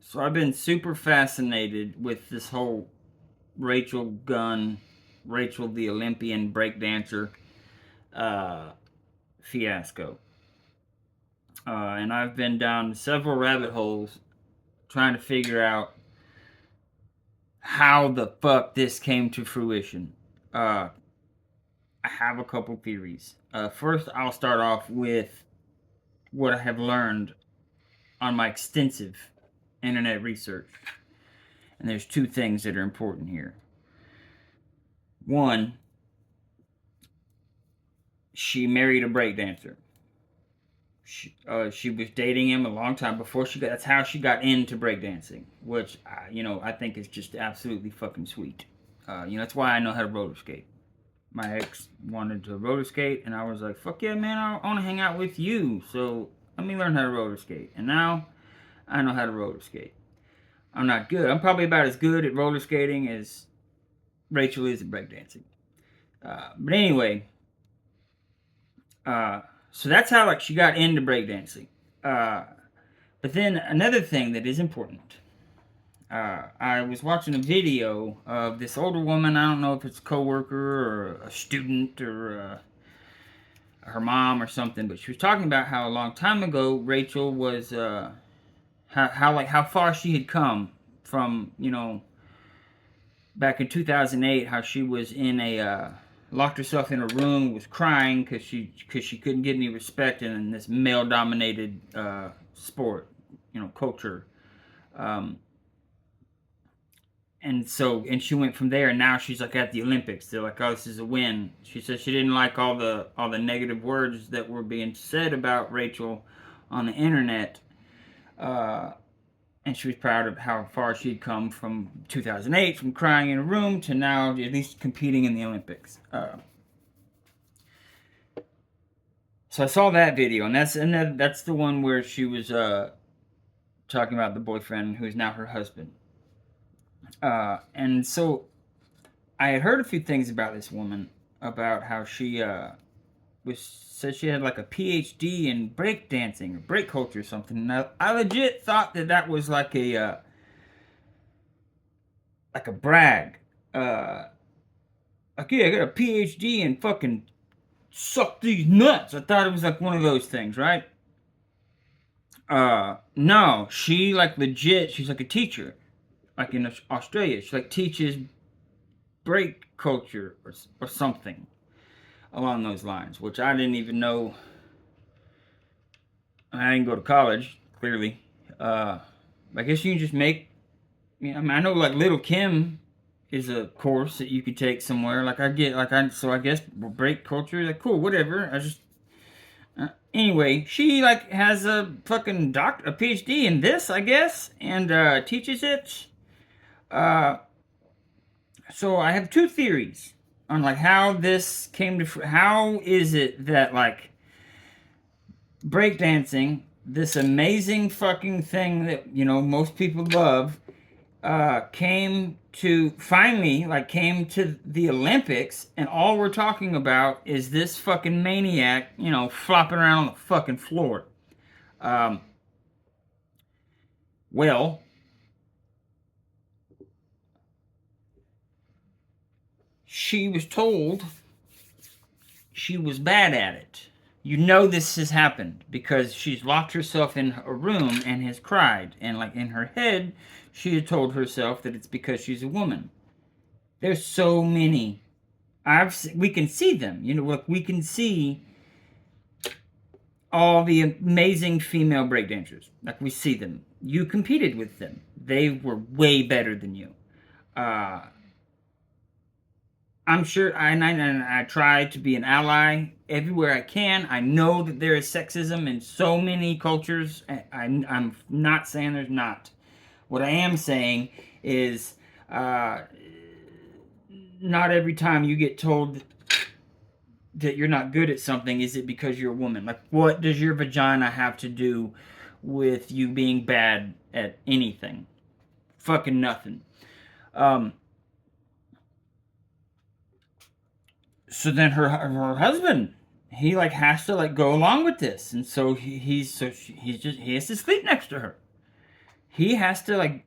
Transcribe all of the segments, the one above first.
So I've been super fascinated with this whole Rachel Gunn, Rachel the Olympian breakdancer uh, fiasco. And I've been down several rabbit holes trying to figure out how the fuck this came to fruition. Uh, I have a couple theories. First, I'll start off with what I have learned on my extensive internet research. And there's two things that are important here. One, she married a breakdancer. She was dating him a long time before she got. That's how she got into breakdancing, which I think is just absolutely fucking sweet. That's why I know how to roller skate. My ex wanted to roller skate, and I was like, "Fuck yeah, man! I want to hang out with you." So let me learn how to roller skate, and now I know how to roller skate. I'm not good. I'm probably about as good at roller skating as Rachel is at breakdancing. But anyway, so that's how like she got into breakdancing. Uh, but then another thing that is important. I was watching a video of this older woman. I don't know if it's a coworker or a student or her mom or something, but she was talking about how a long time ago Rachel was how far she had come from back in 2008, how she was in a locked herself in a room, was crying because she couldn't get any respect in this male dominated sport, culture. Um, and she went from there, and now she's like at the Olympics. They're like, oh, this is a win. She said she didn't like all the negative words that were being said about Rachel on the internet. And she was proud of how far she'd come from 2008, from crying in a room to now at least competing in the Olympics. So I saw that video, and that's the one where she was talking about the boyfriend who is now her husband. And so I had heard a few things about this woman, about how she said she had like a PhD in break dancing or break culture or something. And I legit thought that was like a brag. Like, yeah, I got a PhD in fucking suck these nuts. I thought it was like one of those things, right? No, she like legit. She's like a teacher, like in Australia. She like teaches break culture or something along those lines, which I didn't even know. I didn't go to college, clearly. I guess you can just make. I mean, I know like Little Kim is a course that you could take somewhere. Like I get, like so I guess break culture, like cool, whatever. I just anyway, she like has a fucking a PhD in this, I guess, and teaches it. Uh, so I have two theories on like how this came to. How is it that like breakdancing, this amazing fucking thing that most people love, came to finally like came to the Olympics, and all we're talking about is this fucking maniac, flopping around on the fucking floor. Um, well, she was told she was bad at it. This has happened because she's locked herself in a room and has cried, and like in her head, she had told herself that it's because she's a woman. There's so many. We can see them. Look, we can see all the amazing female breakdancers. Like we see them. You competed with them. They were way better than you. Uh, I'm sure, I try to be an ally everywhere I can. I know that there is sexism in so many cultures. I'm not saying there's not. What I am saying is, not every time you get told that you're not good at something is it because you're a woman. Like, what does your vagina have to do with you being bad at anything? Fucking nothing. So then her husband, he like has to like go along with this, and so he has to sleep next to her. he has to like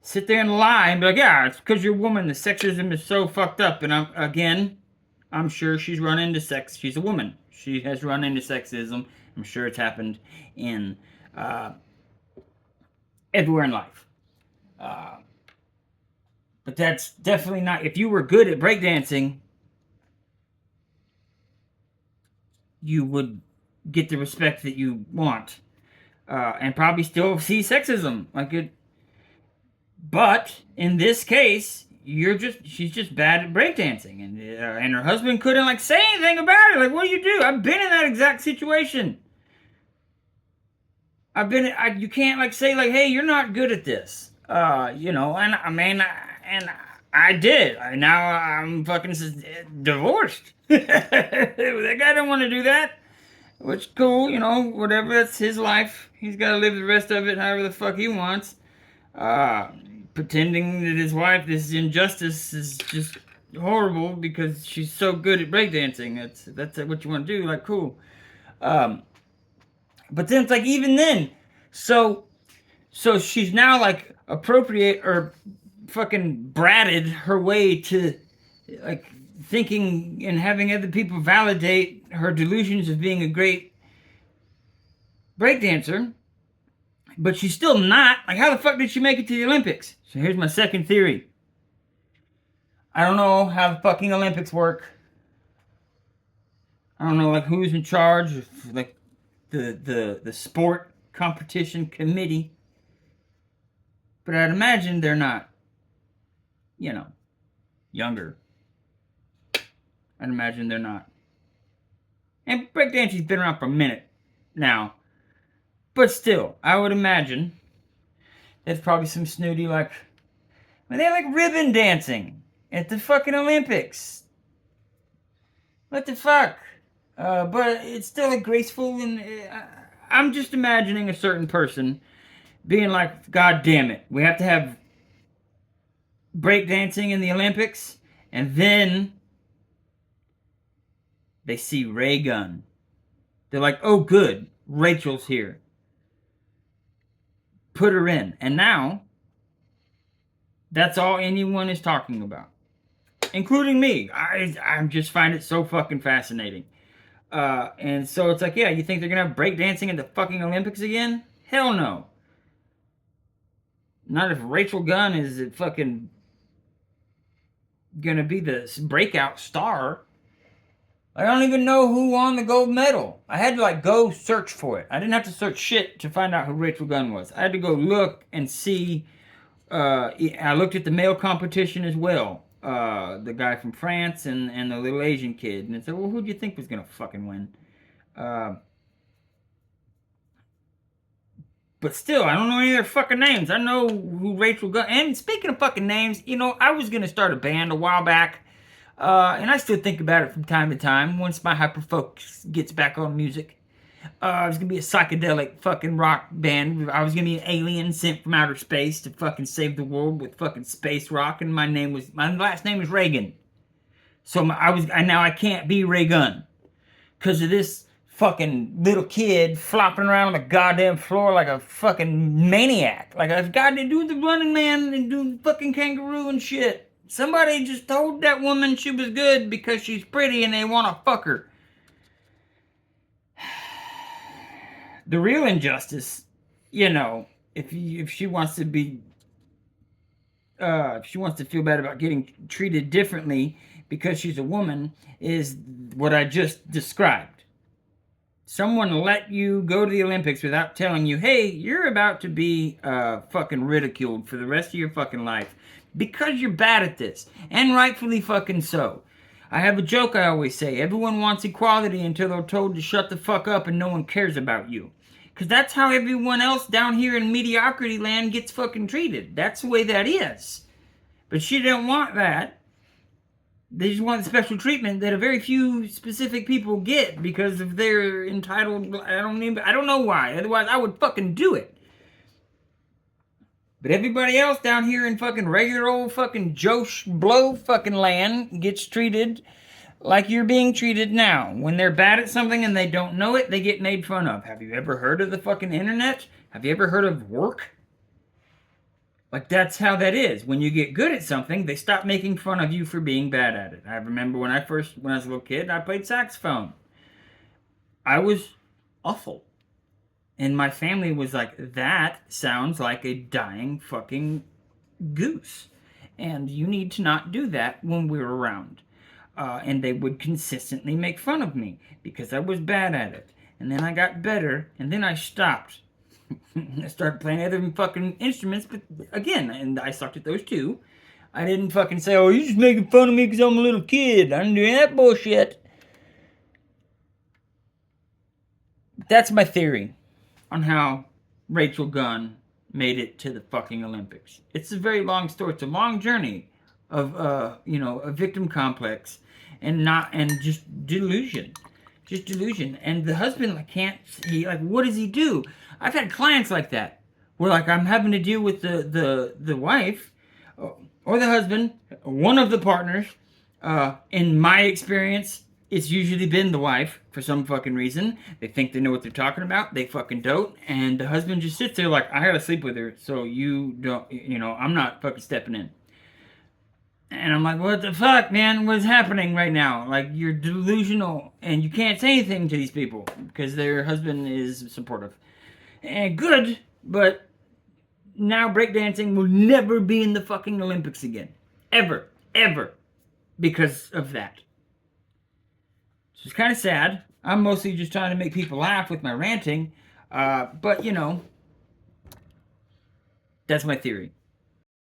sit there and lie and be like, yeah, it's because you're a woman. The sexism is so fucked up. And I'm sure she's run into sex. She's a woman. She has run into sexism. I'm sure it's happened in uh, everywhere in life. Uh, but that's definitely not. If you were good at breakdancing, you would get the respect that you want, and probably still see sexism like it. But in this case, she's just bad at breakdancing, and her husband couldn't like say anything about it. Like, what do you do? I've been in that exact situation. You can't like say like, hey, you're not good at this. And I mean, and I did. Now I'm fucking divorced. That guy didn't want to do that. Which cool, whatever. That's his life. He's got to live the rest of it however the fuck he wants. Pretending that his wife, this injustice is just horrible because she's so good at breakdancing. That's what you want to do. Like, cool. But then it's like, even then, so she's now like appropriate or fucking bratted her way to like thinking and having other people validate her delusions of being a great breakdancer. But she's still not. Like, how the fuck did she make it to the Olympics? So here's my second theory. I don't know how the fucking Olympics work. I don't know, like, who's in charge of, like, the sport competition committee. But I'd imagine they're not, younger. I'd imagine they're not. And breakdancing's been around for a minute now. But still, I would imagine there's probably some snooty like, they have like ribbon dancing at the fucking Olympics. What the fuck? But it's still like graceful, and I'm just imagining a certain person being like, God damn it, we have to have breakdancing in the Olympics, and then they see Ray Gunn. They're like, oh good, Rachel's here. Put her in. And now, that's all anyone is talking about. Including me. I just find it so fucking fascinating. And so it's like, yeah, you think they're going to have breakdancing at the fucking Olympics again? Hell no. Not if Rachel Gunn is fucking going to be the breakout star. I don't even know who won the gold medal. I had to like go search for it. I didn't have to search shit to find out who Rachel Gunn was. I had to go look and see. I looked at the male competition as well. The guy from France and the little Asian kid. And I said, well, who do you think was going to fucking win? But still, I don't know any of their fucking names. I know who Rachel Gunn. And speaking of fucking names, I was going to start a band a while back. And I still think about it from time to time once my hyperfocus gets back on music. I was going to be a psychedelic fucking rock band. I was going to be an alien sent from outer space to fucking save the world with fucking space rock. And my last name was Reagan. So now I can't be Ray Gunn. Because of this fucking little kid flopping around on the goddamn floor like a fucking maniac. Like a goddamn doing the Running Man and doing fucking kangaroo and shit. Somebody just told that woman she was good because she's pretty and they want to fuck her. The real injustice, if she wants to be, if she wants to feel bad about getting treated differently because she's a woman, is what I just described. Someone let you go to the Olympics without telling you, hey, you're about to be fucking ridiculed for the rest of your fucking life. Because you're bad at this. And rightfully fucking so. I have a joke I always say. Everyone wants equality until they're told to shut the fuck up and no one cares about you. Because that's how everyone else down here in mediocrity land gets fucking treated. That's the way that is. But she didn't want that. They just want the special treatment that a very few specific people get because of their entitled... I don't know why. Otherwise, I would fucking do it. But everybody else down here in fucking regular old fucking Joe Blow fucking land gets treated like you're being treated now. When they're bad at something and they don't know it, they get made fun of. Have you ever heard of the fucking internet? Have you ever heard of work? Like, that's how that is. When you get good at something, they stop making fun of you for being bad at it. I remember when I was a little kid, I played saxophone. I was awful. And my family was like, that sounds like a dying fucking goose. And you need to not do that when we're around. And they would consistently make fun of me because I was bad at it. And then I got better, and then I stopped. I started playing other fucking instruments, but again, and I sucked at those too. I didn't fucking say, oh, you're just making fun of me because I'm a little kid. I didn't do that bullshit. That's my theory on how Rachel Gunn made it to the fucking Olympics. It's a very long story. It's a long journey of a victim complex and just delusion. Just delusion. And the husband what does he do? I've had clients like that where like I'm having to deal with the wife or the husband, one of the partners. In my experience, it's usually been the wife for some fucking reason. They think they know what they're talking about. They fucking don't. And the husband just sits there like, I gotta sleep with her, so you don't, I'm not fucking stepping in. And I'm like, what the fuck, man? What's happening right now? Like, you're delusional, and you can't say anything to these people because their husband is supportive. And good, but now breakdancing will never be in the fucking Olympics again. Ever. Ever. Because of that. So it's kind of sad. I'm mostly just trying to make people laugh with my ranting. But, that's my theory.